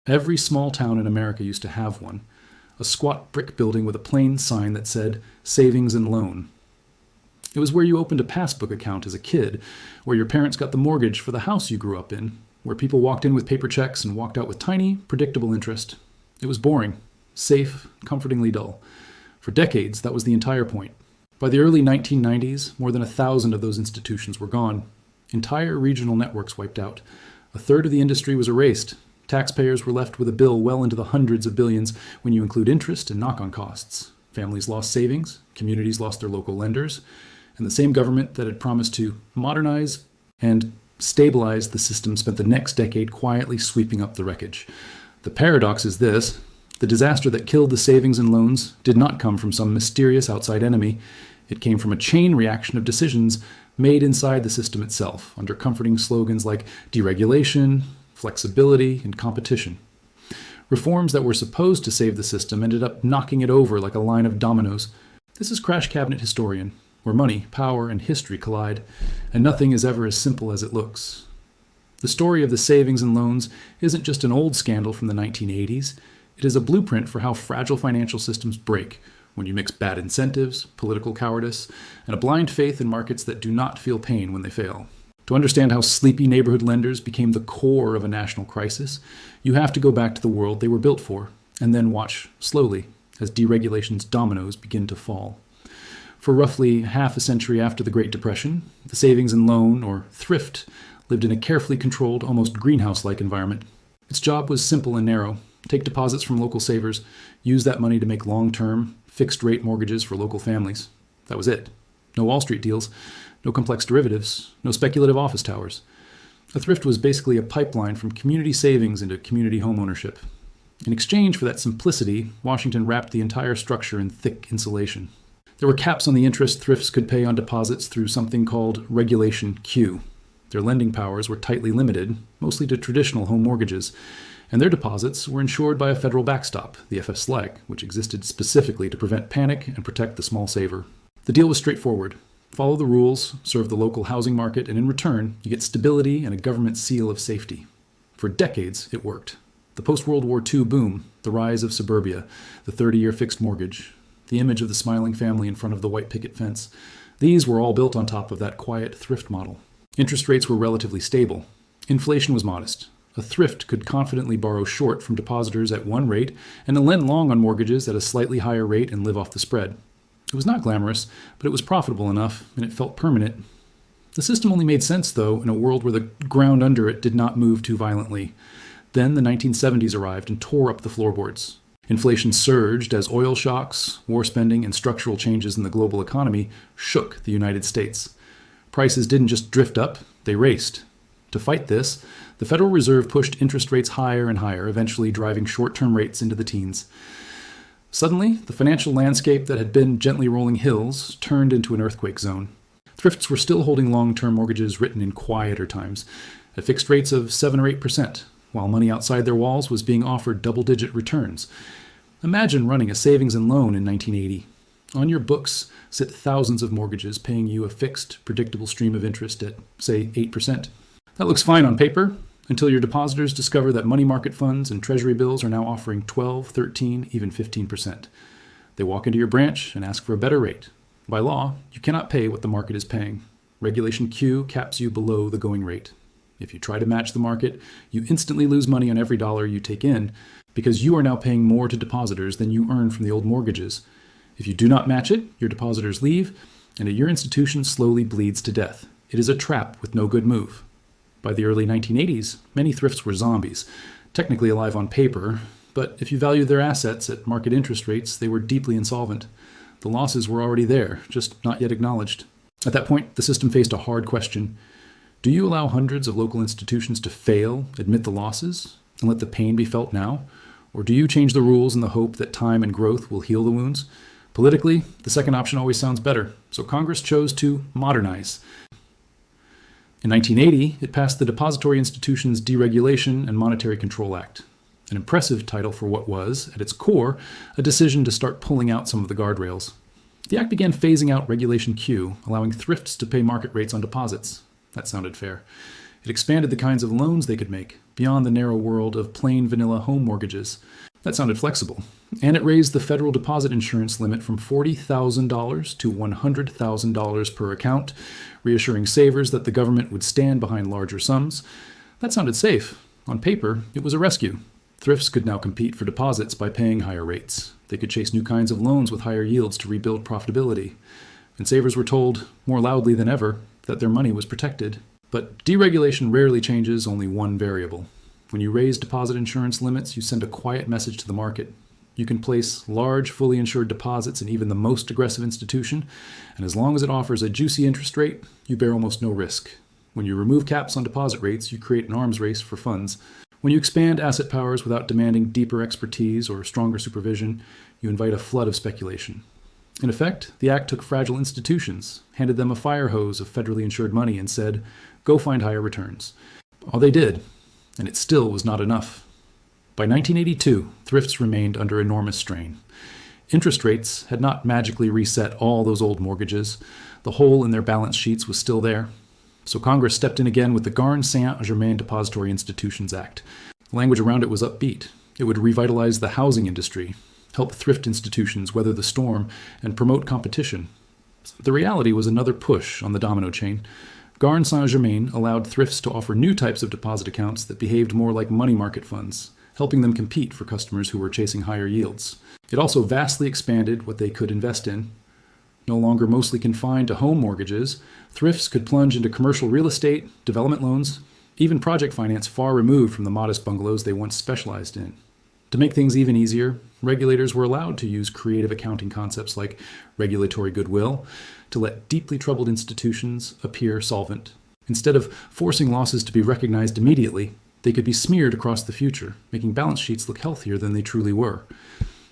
Every small town in America used to have one, a squat brick building with a plain sign that said savings and loan. It was where you opened a passbook account as a kid, where your parents got the mortgage for the house you grew up in, where people walked in with paper checks and walked out with tiny, predictable interest. It was boring, safe, comfortingly dull. For decades, that was the entire point. By the early 1990s, more than 1,000 of those institutions were gone. Entire regional networks wiped out. A third of the industry was erased. Taxpayers were left with a bill well into the hundreds of billions when you include interest and knock-on costs. Families lost savings, communities lost their local lenders, and the same government that had promised to modernize and stabilize the system spent the next decade quietly sweeping up the wreckage. The paradox is this: the disaster that killed the savings and loans did not come from some mysterious outside enemy. It came from a chain reaction of decisions made inside the system itself, under comforting slogans like deregulation, flexibility, and competition. Reforms that were supposed to save the system ended up knocking it over like a line of dominoes. This is Crash Cabinet Historian, where money, power, and history collide, and nothing is ever as simple as it looks. The story of the savings and loans isn't just an old scandal from the 1980s. It is a blueprint for how fragile financial systems break when you mix bad incentives, political cowardice, and a blind faith in markets that do not feel pain when they fail. To understand how sleepy neighborhood lenders became the core of a national crisis, you have to go back to the world they were built for, and then watch slowly as deregulation's dominoes begin to fall. For roughly half a century after the Great Depression, the savings and loan, or thrift, lived in a carefully controlled, almost greenhouse-like environment. Its job was simple and narrow: take deposits from local savers, use that money to make long-term, fixed-rate mortgages for local families. That was it. No Wall Street deals, no complex derivatives, no speculative office towers. A thrift was basically a pipeline from community savings into community homeownership. In exchange for that simplicity, Washington wrapped the entire structure in thick insulation. There were caps on the interest thrifts could pay on deposits through something called Regulation Q. Their lending powers were tightly limited, mostly to traditional home mortgages, and their deposits were insured by a federal backstop, the FSLEG, which existed specifically to prevent panic and protect the small saver. The deal was straightforward. Follow the rules, serve the local housing market, and in return, you get stability and a government seal of safety. For decades, it worked. The post-World War II boom, the rise of suburbia, the 30-year fixed mortgage, the image of the smiling family in front of the white picket fence, these were all built on top of that quiet thrift model. Interest rates were relatively stable. Inflation was modest. A thrift could confidently borrow short from depositors at one rate and then lend long on mortgages at a slightly higher rate and live off the spread. It was not glamorous, but it was profitable enough, and it felt permanent. The system only made sense, though, in a world where the ground under it did not move too violently. Then the 1970s arrived and tore up the floorboards. Inflation surged as oil shocks, war spending, and structural changes in the global economy shook the United States. Prices didn't just drift up, they raced. To fight this, the Federal Reserve pushed interest rates higher and higher, eventually driving short-term rates into the teens. Suddenly, the financial landscape that had been gently rolling hills turned into an earthquake zone. Thrifts were still holding long-term mortgages written in quieter times, at fixed rates of 7 or 8%, while money outside their walls was being offered double-digit returns. Imagine running a savings and loan in 1980. On your books sit thousands of mortgages paying you a fixed, predictable stream of interest at, say, 8%. That looks fine on paper, until your depositors discover that money market funds and treasury bills are now offering 12, 13, even 15%. They walk into your branch and ask for a better rate. By law, you cannot pay what the market is paying. Regulation Q caps you below the going rate. If you try to match the market, you instantly lose money on every dollar you take in, because you are now paying more to depositors than you earn from the old mortgages. If you do not match it, your depositors leave, and your institution slowly bleeds to death. It is a trap with no good move. By the early 1980s, many thrifts were zombies, technically alive on paper, but if you valued their assets at market interest rates, they were deeply insolvent. The losses were already there, just not yet acknowledged. At that point, the system faced a hard question. Do you allow hundreds of local institutions to fail, admit the losses, and let the pain be felt now? Or do you change the rules in the hope that time and growth will heal the wounds? Politically, the second option always sounds better, so Congress chose to modernize. In 1980, it passed the Depository Institutions Deregulation and Monetary Control Act, an impressive title for what was, at its core, a decision to start pulling out some of the guardrails. The act began phasing out Regulation Q, allowing thrifts to pay market rates on deposits. That sounded fair. It expanded the kinds of loans they could make beyond the narrow world of plain vanilla home mortgages. That sounded flexible. And it raised the federal deposit insurance limit from $40,000 to $100,000 per account, reassuring savers that the government would stand behind larger sums. That sounded safe. On paper, it was a rescue. Thrifts could now compete for deposits by paying higher rates. They could chase new kinds of loans with higher yields to rebuild profitability. And savers were told, more loudly than ever, that their money was protected. But deregulation rarely changes only one variable. When you raise deposit insurance limits, you send a quiet message to the market. You can place large, fully insured deposits in even the most aggressive institution, and as long as it offers a juicy interest rate, you bear almost no risk. When you remove caps on deposit rates, you create an arms race for funds. When you expand asset powers without demanding deeper expertise or stronger supervision, you invite a flood of speculation. In effect, the Act took fragile institutions, handed them a fire hose of federally insured money, and said, go find higher returns. All they did, and it still was not enough. By 1982, thrifts remained under enormous strain. Interest rates had not magically reset all those old mortgages. The hole in their balance sheets was still there. So Congress stepped in again with the Garn-Saint-Germain Depository Institutions Act. The language around it was upbeat. It would revitalize the housing industry, help thrift institutions weather the storm, and promote competition. The reality was another push on the domino chain. Garn-Saint-Germain allowed thrifts to offer new types of deposit accounts that behaved more like money market funds, helping them compete for customers who were chasing higher yields. It also vastly expanded what they could invest in. No longer mostly confined to home mortgages, thrifts could plunge into commercial real estate, development loans, even project finance far removed from the modest bungalows they once specialized in. To make things even easier, regulators were allowed to use creative accounting concepts like regulatory goodwill to let deeply troubled institutions appear solvent. Instead of forcing losses to be recognized immediately, they could be smeared across the future, making balance sheets look healthier than they truly were.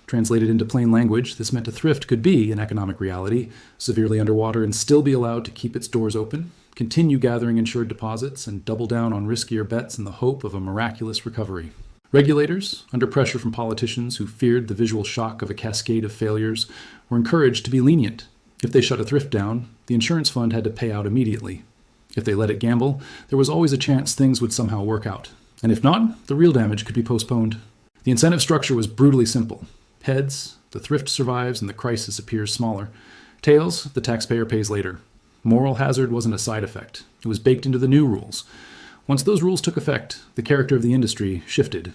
Translated into plain language, this meant a thrift could be an economic reality, severely underwater and still be allowed to keep its doors open, continue gathering insured deposits, and double down on riskier bets in the hope of a miraculous recovery. Regulators, under pressure from politicians who feared the visual shock of a cascade of failures, were encouraged to be lenient. If they shut a thrift down, the insurance fund had to pay out immediately. If they let it gamble, there was always a chance things would somehow work out. And if not, the real damage could be postponed. The incentive structure was brutally simple. Heads, the thrift survives and the crisis appears smaller. Tails, the taxpayer pays later. Moral hazard wasn't a side effect. It was baked into the new rules. Once those rules took effect, the character of the industry shifted.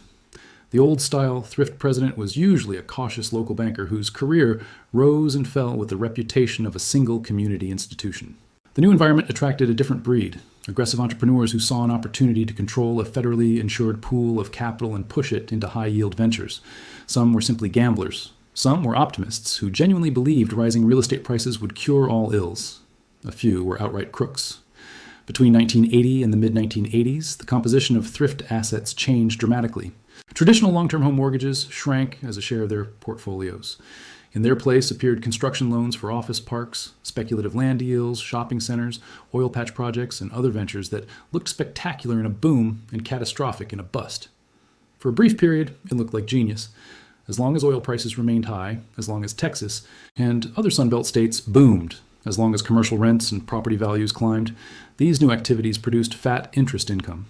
The old-style thrift president was usually a cautious local banker whose career rose and fell with the reputation of a single community institution. The new environment attracted a different breed, aggressive entrepreneurs who saw an opportunity to control a federally insured pool of capital and push it into high-yield ventures. Some were simply gamblers. Some were optimists who genuinely believed rising real estate prices would cure all ills. A few were outright crooks. Between 1980 and the mid-1980s, the composition of thrift assets changed dramatically. Traditional long-term home mortgages shrank as a share of their portfolios. In their place appeared construction loans for office parks, speculative land deals, shopping centers, oil patch projects, and other ventures that looked spectacular in a boom and catastrophic in a bust. For a brief period, it looked like genius. As long as oil prices remained high, as long as Texas and other Sunbelt states boomed, as long as commercial rents and property values climbed, these new activities produced fat interest income.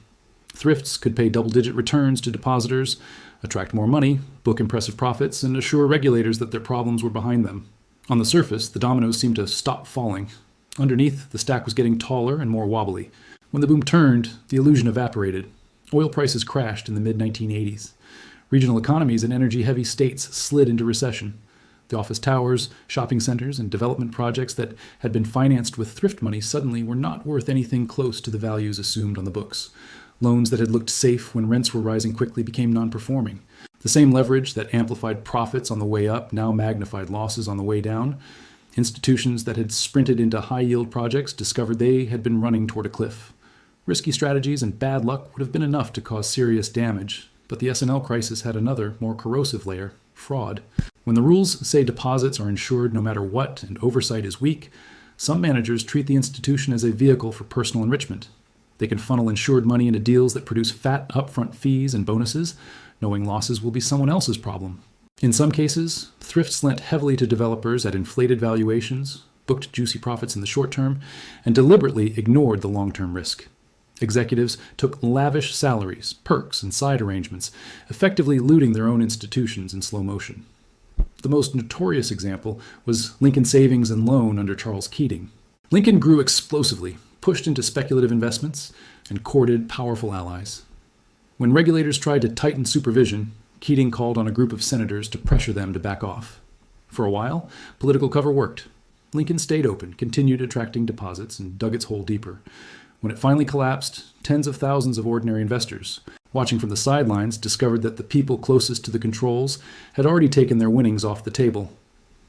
Thrifts could pay double-digit returns to depositors, attract more money, book impressive profits, and assure regulators that their problems were behind them. On the surface, the dominoes seemed to stop falling. Underneath, the stack was getting taller and more wobbly. When the boom turned, the illusion evaporated. Oil prices crashed in the mid-1980s. Regional economies in energy-heavy states slid into recession. The office towers, shopping centers, and development projects that had been financed with thrift money suddenly were not worth anything close to the values assumed on the books. Loans that had looked safe when rents were rising quickly became non-performing. The same leverage that amplified profits on the way up now magnified losses on the way down. Institutions that had sprinted into high-yield projects discovered they had been running toward a cliff. Risky strategies and bad luck would have been enough to cause serious damage, but the S&L crisis had another, more corrosive layer: fraud. When the rules say deposits are insured no matter what and oversight is weak, some managers treat the institution as a vehicle for personal enrichment. They can funnel insured money into deals that produce fat upfront fees and bonuses, knowing losses will be someone else's problem. In some cases, thrifts lent heavily to developers at inflated valuations, booked juicy profits in the short term, and deliberately ignored the long-term risk. Executives took lavish salaries, perks, and side arrangements, effectively looting their own institutions in slow motion. The most notorious example was Lincoln Savings and Loan under Charles Keating. Lincoln grew explosively, pushed into speculative investments, and courted powerful allies. When regulators tried to tighten supervision, Keating called on a group of senators to pressure them to back off. For a while, political cover worked. Lincoln stayed open, continued attracting deposits, and dug its hole deeper. When it finally collapsed, tens of thousands of ordinary investors, watching from the sidelines, discovered that the people closest to the controls had already taken their winnings off the table.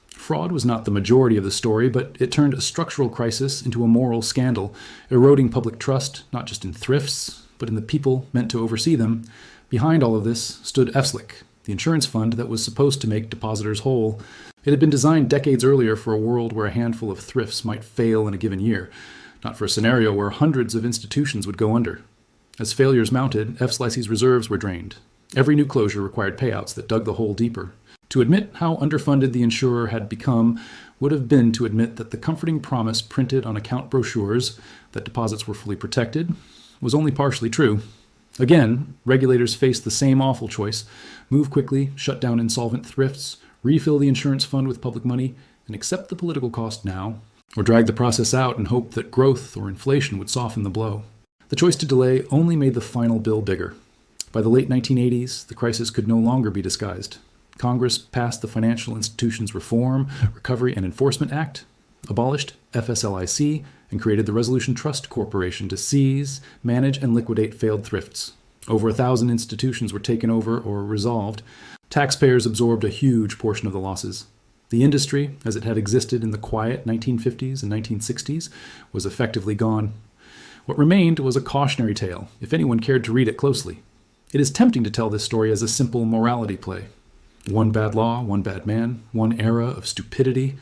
Fraud was not the majority of the story, but it turned a structural crisis into a moral scandal, eroding public trust not just in thrifts, but in the people meant to oversee them. Behind all of this stood FSLIC, the insurance fund that was supposed to make depositors whole. It had been designed decades earlier for a world where a handful of thrifts might fail in a given year, not for a scenario where hundreds of institutions would go under. As failures mounted, FSLIC's reserves were drained. Every new closure required payouts that dug the hole deeper. To admit how underfunded the insurer had become would have been to admit that the comforting promise printed on account brochures that deposits were fully protected was only partially true. Again, regulators faced the same awful choice: move quickly, shut down insolvent thrifts, refill the insurance fund with public money, and accept the political cost now, or drag the process out and hope that growth or inflation would soften the blow. The choice to delay only made the final bill bigger. By the late 1980s, the crisis could no longer be disguised. Congress passed the Financial Institutions Reform, Recovery, and Enforcement Act, abolished FSLIC, and created the Resolution Trust Corporation to seize, manage, and liquidate failed thrifts. Over 1,000 institutions were taken over or resolved. Taxpayers absorbed a huge portion of the losses. The industry, as it had existed in the quiet 1950s and 1960s, was effectively gone. What remained was a cautionary tale, if anyone cared to read it closely. It is tempting to tell this story as a simple morality play. One bad law, one bad man, one era of stupidity.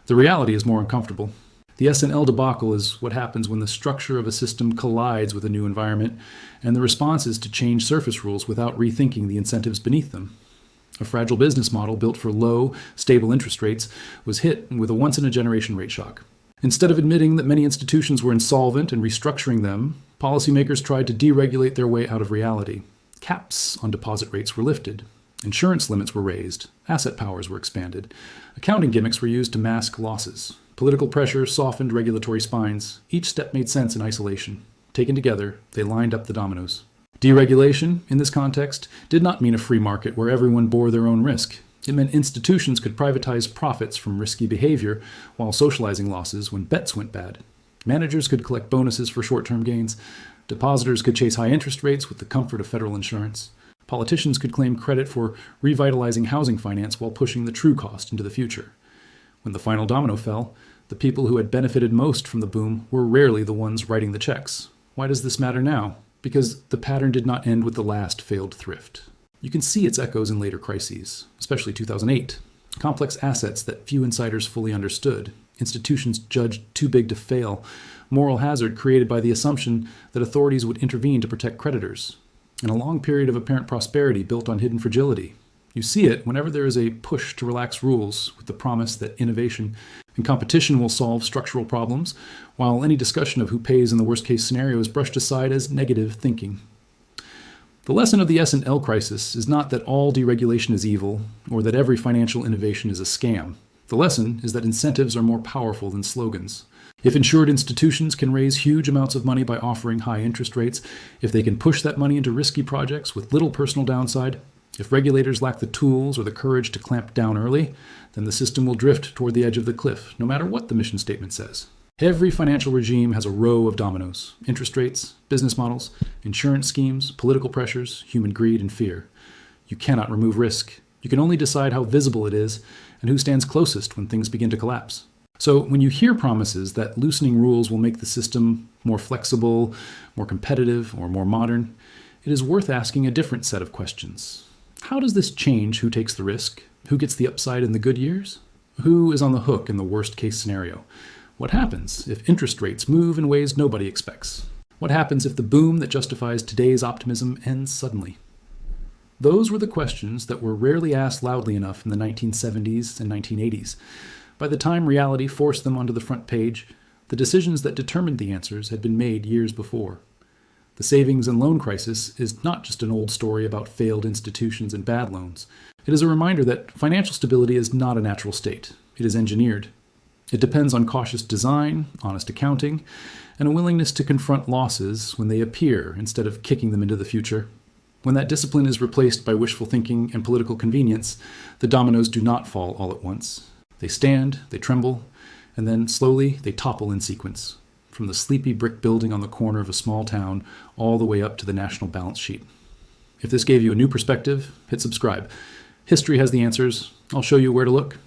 The reality is more uncomfortable. The S&L debacle is what happens when the structure of a system collides with a new environment, and the response is to change surface rules without rethinking the incentives beneath them. A fragile business model built for low, stable interest rates was hit with a once-in-a-generation rate shock. Instead of admitting that many institutions were insolvent and restructuring them, policymakers tried to deregulate their way out of reality. Caps on deposit rates were lifted. Insurance limits were raised. Asset powers were expanded. Accounting gimmicks were used to mask losses. Political pressure softened regulatory spines. Each step made sense in isolation. Taken together, they lined up the dominoes. Deregulation, in this context, did not mean a free market where everyone bore their own risk. It meant institutions could privatize profits from risky behavior while socializing losses when bets went bad. Managers could collect bonuses for short-term gains. Depositors could chase high interest rates with the comfort of federal insurance. Politicians could claim credit for revitalizing housing finance while pushing the true cost into the future. When the final domino fell, the people who had benefited most from the boom were rarely the ones writing the checks. Why does this matter now? Because the pattern did not end with the last failed thrift. You can see its echoes in later crises, especially 2008. Complex assets that few insiders fully understood. Institutions judged too big to fail. Moral hazard created by the assumption that authorities would intervene to protect creditors. And a long period of apparent prosperity built on hidden fragility. You see it whenever there is a push to relax rules with the promise that innovation and competition will solve structural problems, while any discussion of who pays in the worst-case scenario is brushed aside as negative thinking. The lesson of the S&L crisis is not that all deregulation is evil or that every financial innovation is a scam. The lesson is that incentives are more powerful than slogans. If insured institutions can raise huge amounts of money by offering high interest rates, if they can push that money into risky projects with little personal downside, if regulators lack the tools or the courage to clamp down early, then the system will drift toward the edge of the cliff, no matter what the mission statement says. Every financial regime has a row of dominoes: interest rates, business models, insurance schemes, political pressures, human greed, and fear. You cannot remove risk. You can only decide how visible it is and who stands closest when things begin to collapse. So when you hear promises that loosening rules will make the system more flexible, more competitive, or more modern, it is worth asking a different set of questions. How does this change who takes the risk? Who gets the upside in the good years? Who is on the hook in the worst-case scenario? What happens if interest rates move in ways nobody expects? What happens if the boom that justifies today's optimism ends suddenly? Those were the questions that were rarely asked loudly enough in the 1970s and 1980s. By the time reality forced them onto the front page, the decisions that determined the answers had been made years before. The savings and loan crisis is not just an old story about failed institutions and bad loans. It is a reminder that financial stability is not a natural state. It is engineered. It depends on cautious design, honest accounting, and a willingness to confront losses when they appear instead of kicking them into the future. When that discipline is replaced by wishful thinking and political convenience, the dominoes do not fall all at once. They stand, they tremble, and then slowly they topple in sequence, from the sleepy brick building on the corner of a small town all the way up to the national balance sheet. If this gave you a new perspective, hit subscribe. History has the answers. I'll show you where to look.